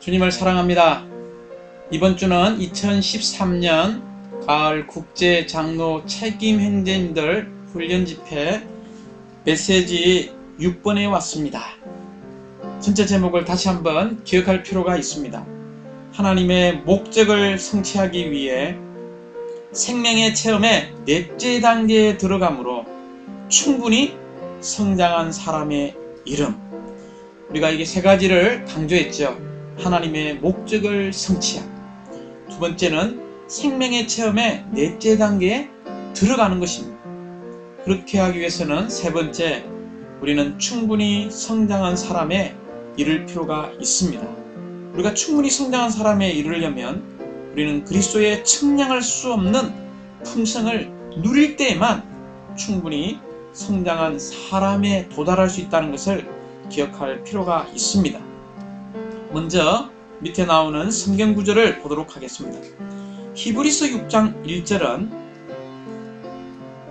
주님을 사랑합니다. 이번 주는 2013년 가을 국제 장로 책임 행제님들 훈련 집회 메시지 6번에 왔습니다. 전체 제목을 다시 한번 기억할 필요가 있습니다. 하나님의 목적을 성취하기 위해 생명의 체험의 넷째 단계에 들어감으로 충분히 성장한 사람의 이름. 우리가 이게 세 가지를 강조했죠. 하나님의 목적을 성취함. 두 번째는 생명의 체험의 넷째 단계에 들어가는 것입니다. 그렇게 하기 위해서는 세 번째, 우리는 충분히 성장한 사람에 이를 필요가 있습니다. 우리가 충분히 성장한 사람에 이르려면 우리는 그리스도의 측량할 수 없는 풍성을 누릴 때에만 충분히 성장한 사람에 도달할 수 있다는 것을 기억할 필요가 있습니다. 먼저 밑에 나오는 성경 구절을 보도록 하겠습니다. 히브리서 6장 1절은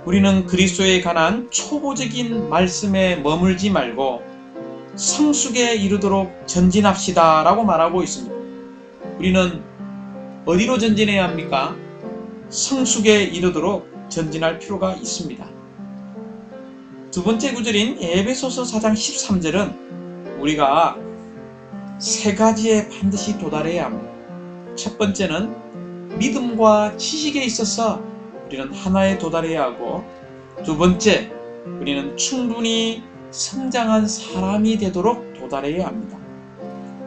우리는 그리스도에 관한 초보적인 말씀에 머물지 말고 성숙에 이르도록 전진합시다 라고 말하고 있습니다. 우리는 어디로 전진해야 합니까? 성숙에 이르도록 전진할 필요가 있습니다. 두 번째 구절인 에베소서 4장 13절은 우리가 세 가지에 반드시 도달해야 합니다. 첫 번째는 믿음과 지식에 있어서 우리는 하나에 도달해야 하고, 두 번째, 우리는 충분히 성장한 사람이 되도록 도달해야 합니다.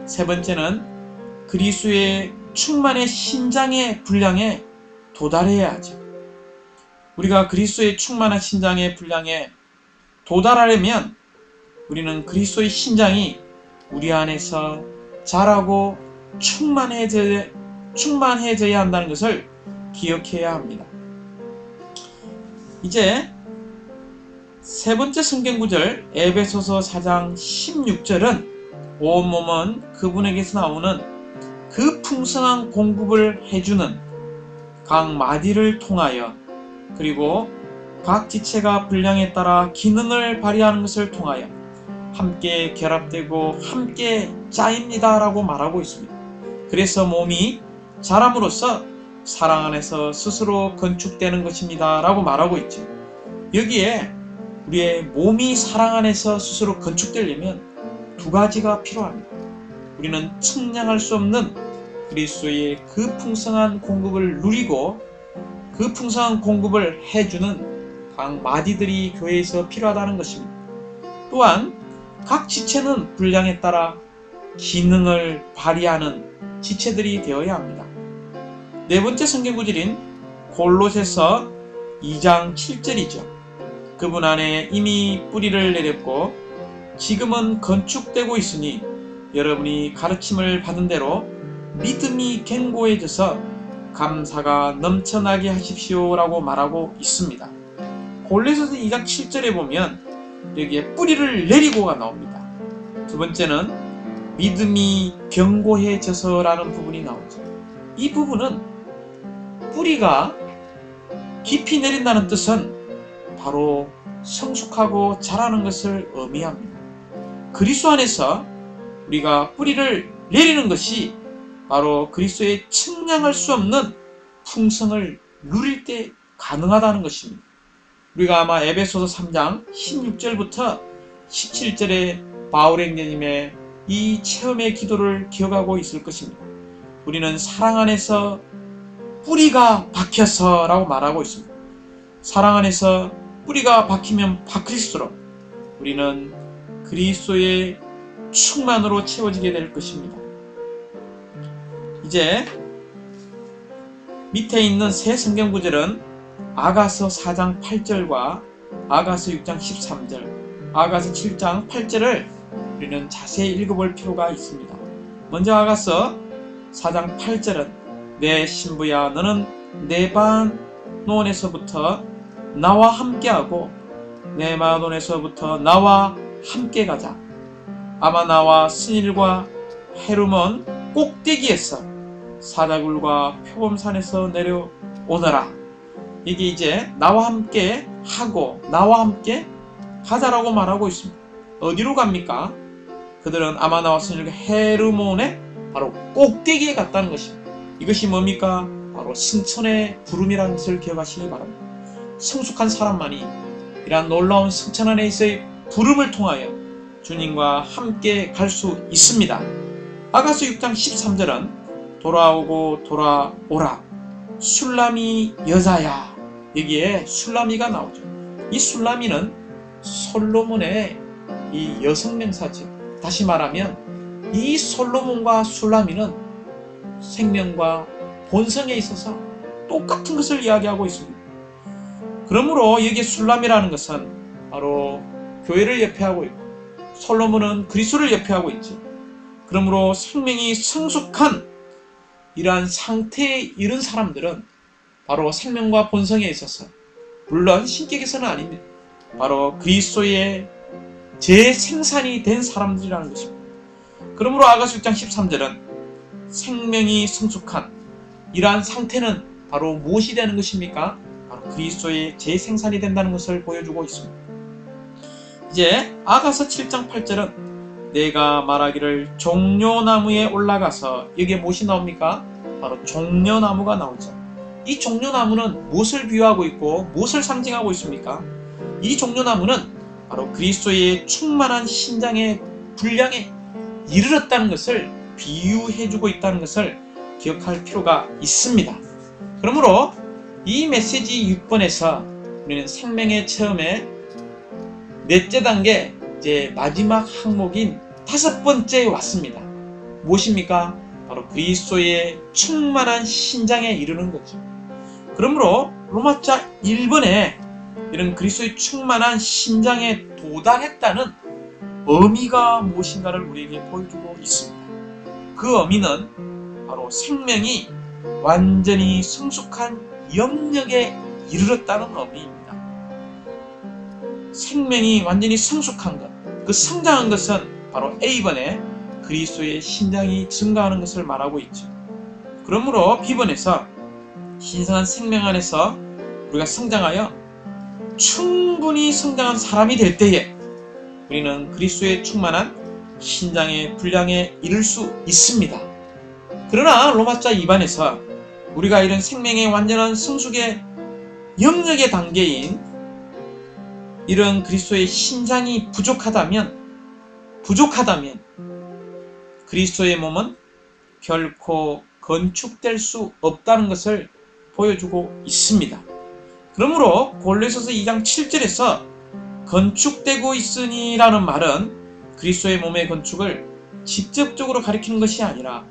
세 번째는 그리스도의 충만의 신장의 분량에 도달해야 하죠. 우리가 그리스도의 충만한 신장의 분량에 도달하려면 우리는 그리스도의 신장이 우리 안에서 자라고 충만해져야 한다는 것을 기억해야 합니다. 이제 세 번째 성경 구절 에베소서 4장 16절은 온몸은 그분에게서 나오는 그 풍성한 공급을 해주는 각 마디를 통하여, 그리고 각 지체가 분량에 따라 기능을 발휘하는 것을 통하여 함께 결합되고 함께 짜입니다 라고 말하고 있습니다. 그래서 몸이 자람으로써 사랑 안에서 스스로 건축되는 것입니다 라고 말하고 있죠. 여기에 우리의 몸이 사랑 안에서 스스로 건축되려면 두 가지가 필요합니다. 우리는 측량할 수 없는 그리스도의 그 풍성한 공급을 누리고 그 풍성한 공급을 해주는 각 마디들이 교회에서 필요하다는 것입니다. 또한 각 지체는 분량에 따라 기능을 발휘하는 지체들이 되어야 합니다. 네 번째 성경 구절인 골로새서 2장 7절이죠. 그분 안에 이미 뿌리를 내렸고 지금은 건축되고 있으니 여러분이 가르침을 받은 대로 믿음이 견고해져서 감사가 넘쳐나게 하십시오 라고 말하고 있습니다. 골로새서 2장 7절에 보면 여기에 뿌리를 내리고가 나옵니다. 두 번째는 믿음이 견고해져서 라는 부분이 나오죠. 이 부분은 뿌리가 깊이 내린다는 뜻은 바로 성숙하고 자라는 것을 의미합니다. 그리스도 안에서 우리가 뿌리를 내리는 것이 바로 그리스도의 측량할 수 없는 풍성을 누릴 때 가능하다는 것입니다. 우리가 아마 에베소서 3장 16절부터 17절의 바울 행제님의 이 체험의 기도를 기억하고 있을 것입니다. 우리는 사랑 안에서 뿌리가 박혀서 라고 말하고 있습니다. 사랑 안에서 뿌리가 박히면 박힐수록 우리는 그리스도의 충만으로 채워지게 될 것입니다. 이제 밑에 있는 세 성경 구절은 아가서 4장 8절과 아가서 6장 13절, 아가서 7장 8절을 우리는 자세히 읽어볼 필요가 있습니다. 먼저 아가서 4장 8절은 내 신부야 너는 내 마논에서부터 나와 함께하고 내 마논에서부터 나와 함께 가자. 아마 나와 스닐과 헤르몬 꼭대기에서 사다굴과 표범산에서 내려오너라. 이게 이제 나와 함께 하고 나와 함께 가자라고 말하고 있습니다. 어디로 갑니까? 그들은 아마나와 스닐과 헤르몬의 바로 꼭대기에 갔다는 것입니다. 이것이 뭡니까? 바로 승천의 부름이라는 것을 기억하시기 바랍니다. 성숙한 사람만이 이러한 놀라운 승천 안에서의 부름을 통하여 주님과 함께 갈 수 있습니다. 아가서 6장 13절은 돌아오고 돌아오라 술람이 여자야. 여기에 술람이가 나오죠. 이 술람이는 솔로몬의 이 여성명사죠. 다시 말하면 이 솔로몬과 술람이는 생명과 본성에 있어서 똑같은 것을 이야기하고 있습니다. 그러므로 여기에 술람이라는 것은 바로 교회를 예표하고 있고 솔로몬은 그리스도를 예표하고 있지. 그러므로 생명이 성숙한 이러한 상태에 이른 사람들은 바로 생명과 본성에 있어서 물론 신격에서는 아닙니다. 바로 그리스도의 재생산이 된 사람들이라는 것입니다. 그러므로 아가서 6장 13절은 생명이 성숙한 이러한 상태는 바로 무엇이 되는 것입니까? 바로 그리스도의 재생산이 된다는 것을 보여주고 있습니다. 이제 아가서 7장 8절은 내가 말하기를 종려나무에 올라가서 여기에 무엇이 나옵니까? 바로 종려나무가 나오죠. 이 종려나무는 무엇을 비유하고 있고 무엇을 상징하고 있습니까? 이 종려나무는 바로 그리스도의 충만한 신장의 분량에 이르렀다는 것을 비유해주고 있다는 것을 기억할 필요가 있습니다. 그러므로 이 메시지 6번에서 우리는 생명의 체험의 넷째 단계 이제 마지막 항목인 5번째에 왔습니다. 무엇입니까? 바로 그리스도의 충만한 신장에 이르는 거죠. 그러므로 로마자 1번에 이런 그리스도의 충만한 신장에 도달했다는 의미가 무엇인가를 우리에게 보여주고 있습니다. 그 의미는 바로 생명이 완전히 성숙한 영역에 이르렀다는 의미입니다. 생명이 완전히 성숙한 것, 그 성장한 것은 바로 A번에 그리스도의 신장이 증가하는 것을 말하고 있죠. 그러므로 B번에서 신성한 생명 안에서 우리가 성장하여 충분히 성장한 사람이 될 때에 우리는 그리스도의 충만한 신장의 분량에 이를 수 있습니다. 그러나 로마자 2번에서 우리가 이런 생명의 완전한 성숙의 영역의 단계인 이런 그리스도의 신장이 부족하다면 그리스도의 몸은 결코 건축될 수 없다는 것을 보여주고 있습니다. 그러므로 골로새서 2장 7절에서 건축되고 있으니라는 말은 그리스도의 몸의 건축을 직접적으로 가리키는 것이 아니라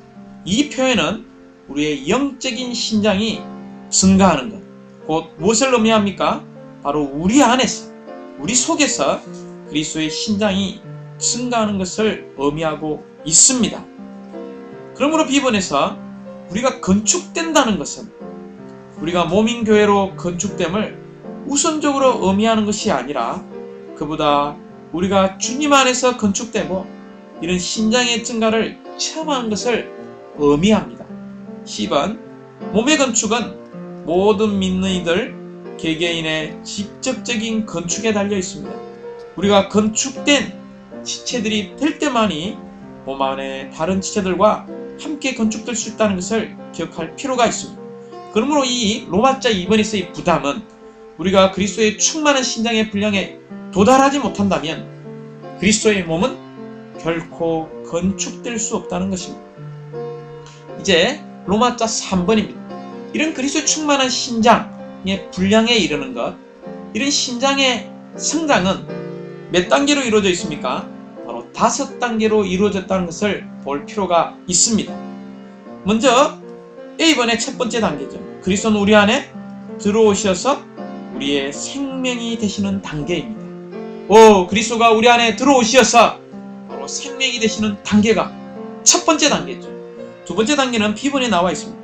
이 표현은 우리의 영적인 신장이 증가하는 것, 곧 무엇을 의미합니까? 바로 우리 안에서, 우리 속에서 그리스도의 신장이 증가하는 것을 의미하고 있습니다. 그러므로 B번에서 우리가 건축된다는 것은 우리가 몸인 교회로 건축됨을 우선적으로 의미하는 것이 아니라 그보다 우리가 주님 안에서 건축되고 이런 신장의 증가를 체험하는 것을 의미합니다. 10번 몸의 건축은 모든 믿는 이들 개개인의 직접적인 건축에 달려 있습니다. 우리가 건축된 지체들이 될 때만이 몸 안에 다른 지체들과 함께 건축될 수 있다는 것을 기억할 필요가 있습니다. 그러므로 이 로마자 2번에서의 부담은 우리가 그리스도의 충만한 신장의 분량에 도달하지 못한다면 그리스도의 몸은 결코 건축될 수 없다는 것입니다. 이제 로마자 3번입니다. 이런 그리스도의 충만한 신장의 분량에 이르는 것, 이런 신장의 성장은 몇 단계로 이루어져 있습니까? 바로 5단계로 이루어졌다는 것을 볼 필요가 있습니다. 먼저 A번의 첫 번째 단계죠. 그리스도는 우리 안에 들어오셔서 우리의 생명이 되시는 단계입니다. 그리스도가 우리 안에 들어오셔서 바로 생명이 되시는 단계가 첫 번째 단계죠. 두 번째 단계는 B번에 나와 있습니다.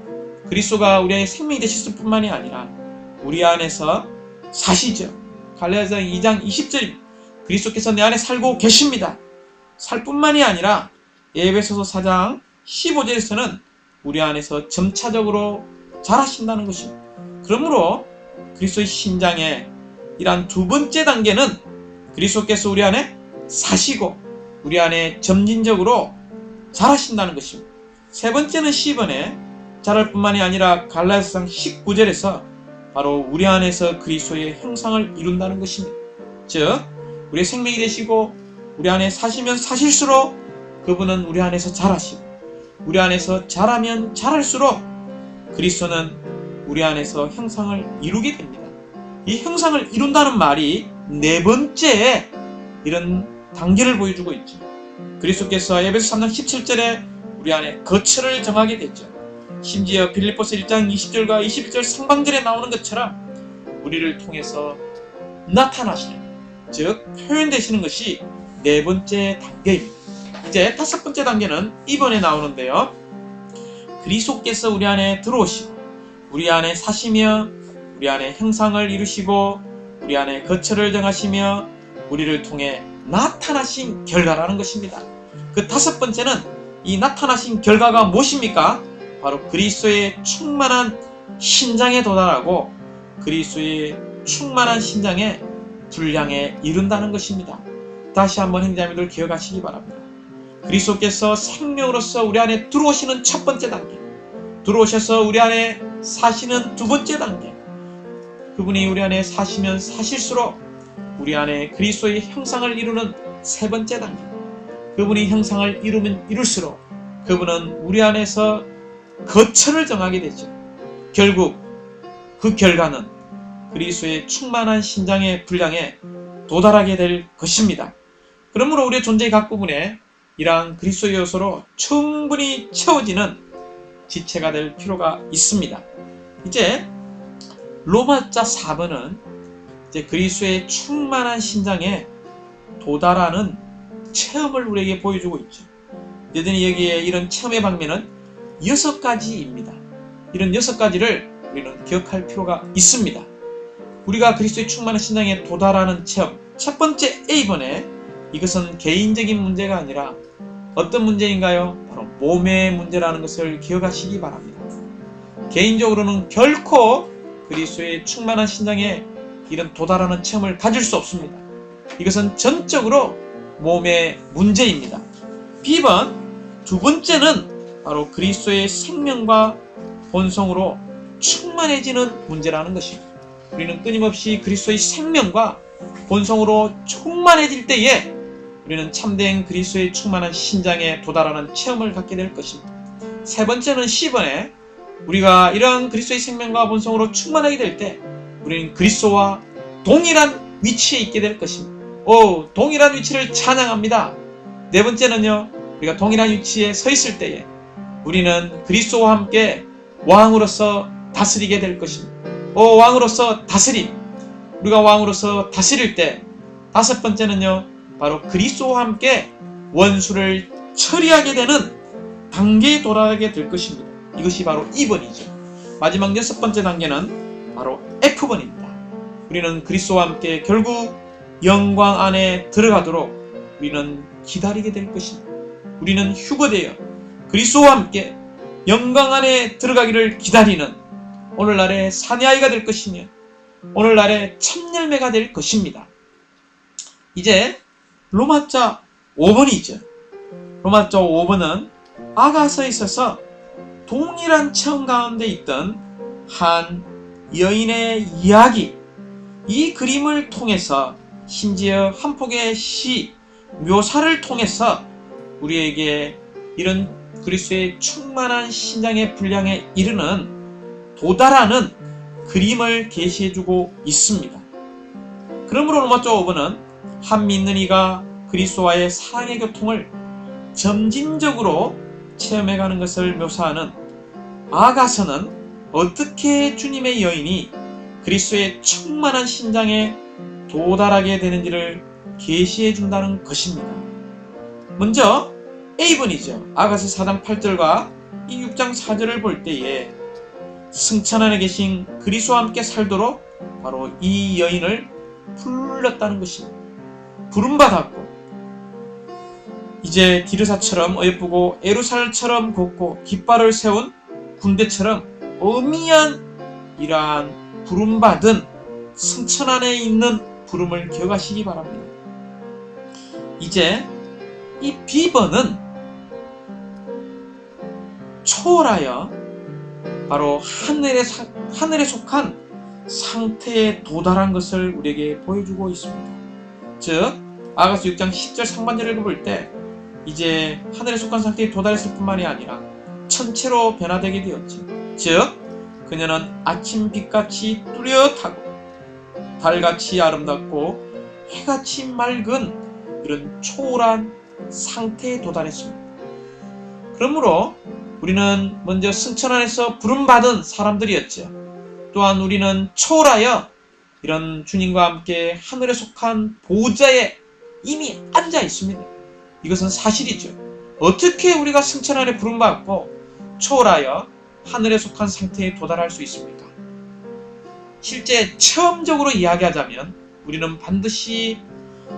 그리스도가 우리의 생명이 되셨을 뿐만이 아니라 우리 안에서 사시죠. 갈라디아서 2장 20절입니다. 그리스도께서 내 안에 살고 계십니다. 살 뿐만이 아니라 에베소서 4장 15절에서는 우리 안에서 점차적으로 자라신다는 것입니다. 그러므로 그리스도의 신장의 이러한 두 번째 단계는 그리스도께서 우리 안에 사시고 우리 안에 점진적으로 자라신다는 것입니다. 세 번째는 C번에 자랄 뿐만이 아니라 갈라디아서 19절에서 바로 우리 안에서 그리스도의 형상을 이룬다는 것입니다. 즉 우리의 생명이 되시고 우리 안에 사시면 사실수록 그분은 우리 안에서 자라시고 우리 안에서 자라면 자랄수록 그리스도는 우리 안에서 형상을 이루게 됩니다. 이 형상을 이룬다는 말이 네 번째에 이런 단계를 보여주고 있죠. 그리스도께서 에베소 3장 17절에 우리 안에 거처를 정하게 됐죠. 심지어 빌립보서 1장 20절과 21절 상반절에 나오는 것처럼 우리를 통해서 나타나시는, 즉 표현되시는 것이 네 번째 단계입니다. 이제 다섯 번째 단계는 이번에 나오는데요. 그리스도께서 우리 안에 들어오시고 우리 안에 사시며 우리 안에 형상을 이루시고 우리 안에 거처를 정하시며 우리를 통해 나타나신 결과라는 것입니다. 그 다섯 번째는 이 나타나신 결과가 무엇입니까? 바로 그리스도의 충만한 신장에 도달하고 그리스도의 충만한 신장의 분량에 이룬다는 것입니다. 다시 한번 형제자매들 기억하시기 바랍니다. 그리스도께서 생명으로서 우리 안에 들어오시는 첫 번째 단계, 들어오셔서 우리 안에 사시는 두 번째 단계, 그분이 우리 안에 사시면 사실수록 우리 안에 그리스도의 형상을 이루는 세 번째 단계, 그분이 형상을 이루면 이룰수록 그분은 우리 안에서 거처를 정하게 되죠. 결국 그 결과는 그리스도의 충만한 신장의 분량에 도달하게 될 것입니다. 그러므로 우리의 존재의 각 부분에 이러한 그리스도의 요소로 충분히 채워지는 지체가 될 필요가 있습니다. 이제 로마자 4번은 이제 그리스도의 충만한 신장에 도달하는 체험을 우리에게 보여주고 있죠. 여전히 여기에 이런 체험의 방면은 6가지입니다. 이런 6가지를 우리는 기억할 필요가 있습니다. 우리가 그리스도의 충만한 신장에 도달하는 체험, 첫 번째 A번에 이것은 개인적인 문제가 아니라 어떤 문제인가요? 바로 몸의 문제라는 것을 기억하시기 바랍니다. 개인적으로는 결코 그리스도의 충만한 신장에 이런 도달하는 체험을 가질 수 없습니다. 이것은 전적으로 몸의 문제입니다. B번, 두 번째는 바로 그리스도의 생명과 본성으로 충만해지는 문제라는 것입니다. 우리는 끊임없이 그리스도의 생명과 본성으로 충만해질 때에 우리는 참된 그리스도의 충만한 신장에 도달하는 체험을 갖게 될 것입니다. 세 번째는 C번에 우리가 이러한 그리스도의 생명과 본성으로 충만하게 될 때 우리는 그리스도와 동일한 위치에 있게 될 것입니다. 동일한 위치를 찬양합니다. 네 번째는요, 우리가 동일한 위치에 서 있을 때에 우리는 그리스도와 함께 왕으로서 다스리게 될 것입니다. 왕으로서 다스림. 우리가 왕으로서 다스릴 때 다섯 번째는요, 바로 그리스도와 함께 원수를 처리하게 되는 단계에 도달하게 될 것입니다. 이것이 바로 2번이죠. 마지막 여섯 번째 단계는 바로 F번입니다. 우리는 그리스도와 함께 결국 영광 안에 들어가도록 우리는 기다리게 될 것입니다. 우리는 휴거되어 그리스도와 함께 영광 안에 들어가기를 기다리는 오늘날의 사내아이가 될 것이며 오늘날의 참열매가 될 것입니다. 이제 로마자 5번이죠. 로마자 5번은 아가서에 있어서 동일한 체험 가운데 있던 한 여인의 이야기, 이 그림을 통해서 심지어 한 폭의 시, 묘사를 통해서 우리에게 이런 그리스도의 충만한 신장의 분량에 이르는 도달하는 그림을 계시해주고 있습니다. 그러므로 로마자 5번은 한 믿는 이가 그리스도와의 사랑의 교통을 점진적으로 체험해가는 것을 묘사하는 아가서는 어떻게 주님의 여인이 그리스도의 충만한 신장에 도달하게 되는지를 계시해 준다는 것입니다. 먼저 A번이죠. 아가서 4장 8절과 이 6장 4절을 볼 때에 승천 안에 계신 그리스도와 함께 살도록 바로 이 여인을 불렀다는 것입니다. 부름받았고 이제 디르사처럼 어여쁘고 에루살처럼 곱고 깃발을 세운 군대처럼 어미한 이러한 부름받은 승천 안에 있는 부름을 기억하시기 바랍니다. 이제 이 B번은 초월하여 바로 하늘에 속한 상태에 도달한 것을 우리에게 보여주고 있습니다. 즉 아가서 6장 10절 상반절을 읽어볼 때 이제 하늘에 속한 상태에 도달했을 뿐만이 아니라 천체로 변화되게 되었지. 즉 그녀는 아침 빛같이 뚜렷하고 달같이 아름답고 해같이 맑은 이런 초월한 상태에 도달했습니다. 그러므로 우리는 먼저 승천 안에서 부름받은 사람들이었죠. 또한 우리는 초월하여 이런 주님과 함께 하늘에 속한 보좌에 이미 앉아 있습니다. 이것은 사실이죠. 어떻게 우리가 승천 안에 부름받고 초월하여 하늘에 속한 상태에 도달할 수 있습니까? 실제 체험적으로 이야기하자면 우리는 반드시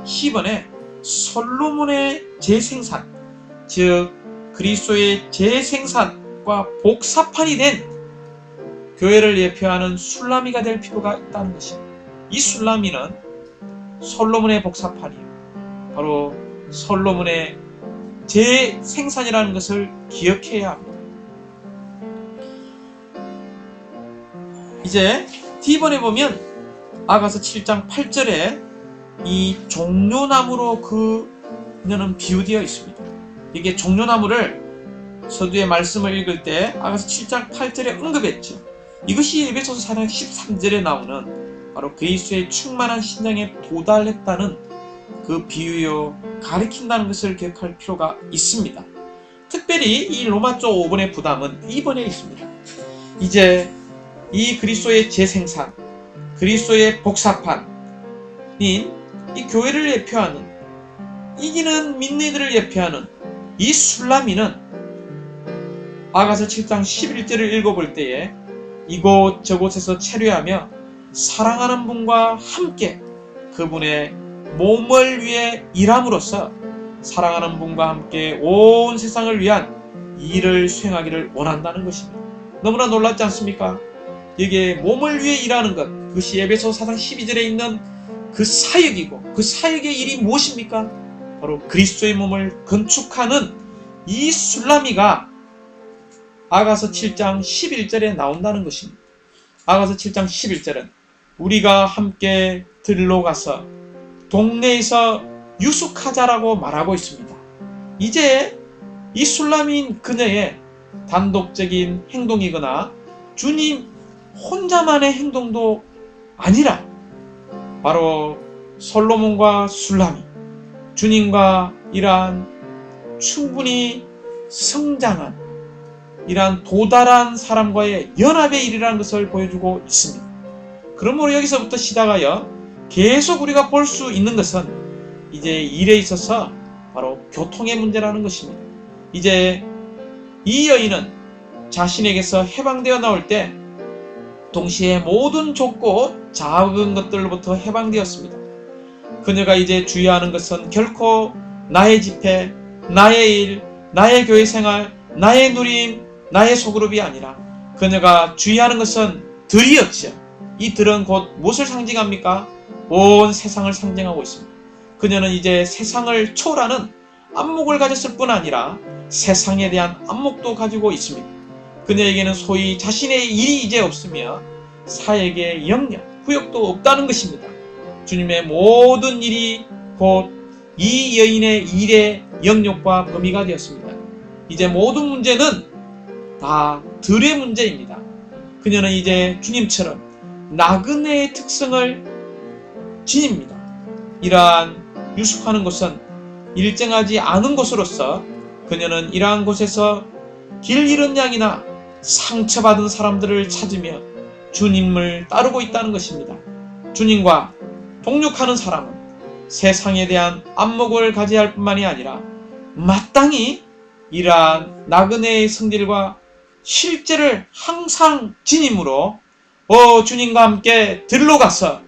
시번에 솔로몬의 재생산, 즉 그리스도의 재생산과 복사판이 된 교회를 예표하는 술라미가 될 필요가 있다는 것입니다. 이 술라미는 솔로몬의 복사판이에요. 바로 솔로몬의 재생산이라는 것을 기억해야 합니다. 이제 D번에 보면 아가서 7장 8절에 이 종려나무로 그녀는 비유되어 있습니다. 이게 종려나무를 서두의 말씀을 읽을 때 아가서 7장 8절에 언급했죠. 이것이 에베소서 4장 13절에 나오는 바로 그리스도의 충만한 신장에 도달했다는 그 비유요 가리킨다는 것을 기억할 필요가 있습니다. 특별히 이 로마서 5번의 부담은 2번에 있습니다. 이제 이 그리스도의 재생산, 그리스도의 복사판인 이 교회를 예표하는, 이기는 믿는 이들을 예표하는 이 술라미는 아가서 7장 11절을 읽어볼 때에 이곳 저곳에서 체류하며 사랑하는 분과 함께 그분의 몸을 위해 일함으로써 사랑하는 분과 함께 온 세상을 위한 일을 수행하기를 원한다는 것입니다. 너무나 놀랍지 않습니까? 여기에 몸을 위해 일하는 것, 그것이 에베소 4장 12절에 있는 그 사역이고, 그 사역의 일이 무엇입니까? 바로 그리스도의 몸을 건축하는 이 술라미가 아가서 7장 11절에 나온다는 것입니다. 아가서 7장 11절은 우리가 함께 들로 가서 동네에서 유숙하자라고 말하고 있습니다. 이제 이 술라미인 그녀의 단독적인 행동이거나 주님 혼자만의 행동도 아니라 바로 솔로몬과 술라미, 주님과 이러한 충분히 성장한 이러한 도달한 사람과의 연합의 일이라는 것을 보여주고 있습니다. 그러므로 여기서부터 시작하여 계속 우리가 볼 수 있는 것은 이제 일에 있어서 바로 교통의 문제라는 것입니다. 이제 이 여인은 자신에게서 해방되어 나올 때 동시에 모든 좁고 작은 것들로부터 해방되었습니다. 그녀가 이제 주의하는 것은 결코 나의 집회, 나의 일, 나의 교회 생활, 나의 누림, 나의 소그룹이 아니라 그녀가 주의하는 것은 들이었죠. 이 들은 곧 무엇을 상징합니까? 온 세상을 상징하고 있습니다. 그녀는 이제 세상을 초월하는 안목을 가졌을 뿐 아니라 세상에 대한 안목도 가지고 있습니다. 그녀에게는 소위 자신의 일이 이제 없으며 사역의 영역, 후역도 없다는 것입니다. 주님의 모든 일이 곧 이 여인의 일의 영역과 범위가 되었습니다. 이제 모든 문제는 다 들의 문제입니다. 그녀는 이제 주님처럼 나그네의 특성을 지닙니다. 이러한 유숙하는 곳은 일정하지 않은 곳으로서 그녀는 이러한 곳에서 길 잃은 양이나 상처받은 사람들을 찾으며 주님을 따르고 있다는 것입니다. 주님과 동역하는 사람은 세상에 대한 안목을 가져야 할 뿐만이 아니라 마땅히 이러한 나그네의 성질과 실제를 항상 지님으로 주님과 함께 들로 가서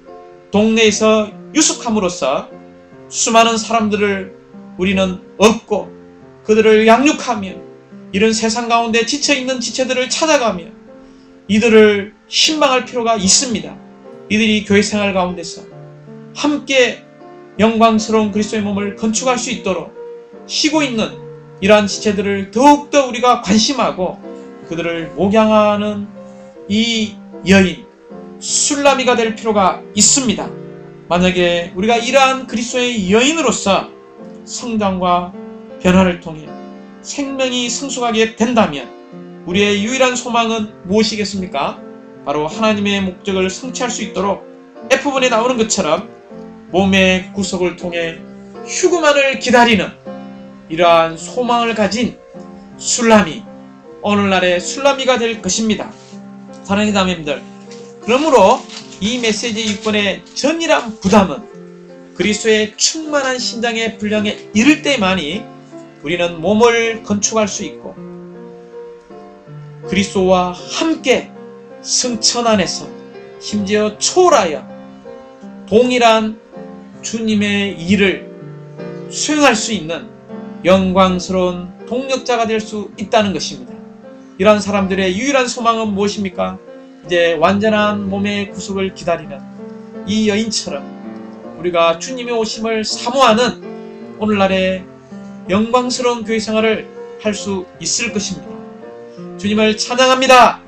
동네에서 유숙함으로써 수많은 사람들을 우리는 얻고 그들을 양육하며 이런 세상 가운데 지쳐있는 지체들을 찾아가며 이들을 신방할 필요가 있습니다. 이들이 교회 생활 가운데서 함께 영광스러운 그리스도의 몸을 건축할 수 있도록 쉬고 있는 이러한 지체들을 더욱더 우리가 관심하고 그들을 목양하는 이 여인 술라미가 될 필요가 있습니다. 만약에 우리가 이러한 그리스도의 여인으로서 성장과 변화를 통해 생명이 성숙하게 된다면 우리의 유일한 소망은 무엇이겠습니까? 바로 하나님의 목적을 성취할 수 있도록 F본에 나오는 것처럼 몸의 구속을 통해 휴그만을 기다리는 이러한 소망을 가진 술라미, 오늘날의 술라미가 될 것입니다. 사랑하는 자매님들, 그러므로 이 메시지 6번의 전이란 부담은 그리스도의 충만한 신장의 분량에 이를 때만이 우리는 몸을 건축할 수 있고 그리스도와 함께 승천 안에서 심지어 초월하여 동일한 주님의 일을 수행할 수 있는 영광스러운 동력자가 될 수 있다는 것입니다. 이러한 사람들의 유일한 소망은 무엇입니까? 이제 완전한 몸의 구속을 기다리는 이 여인처럼 우리가 주님의 오심을 사모하는 오늘날의 영광스러운 교회 생활을 할 수 있을 것입니다. 주님을 찬양합니다.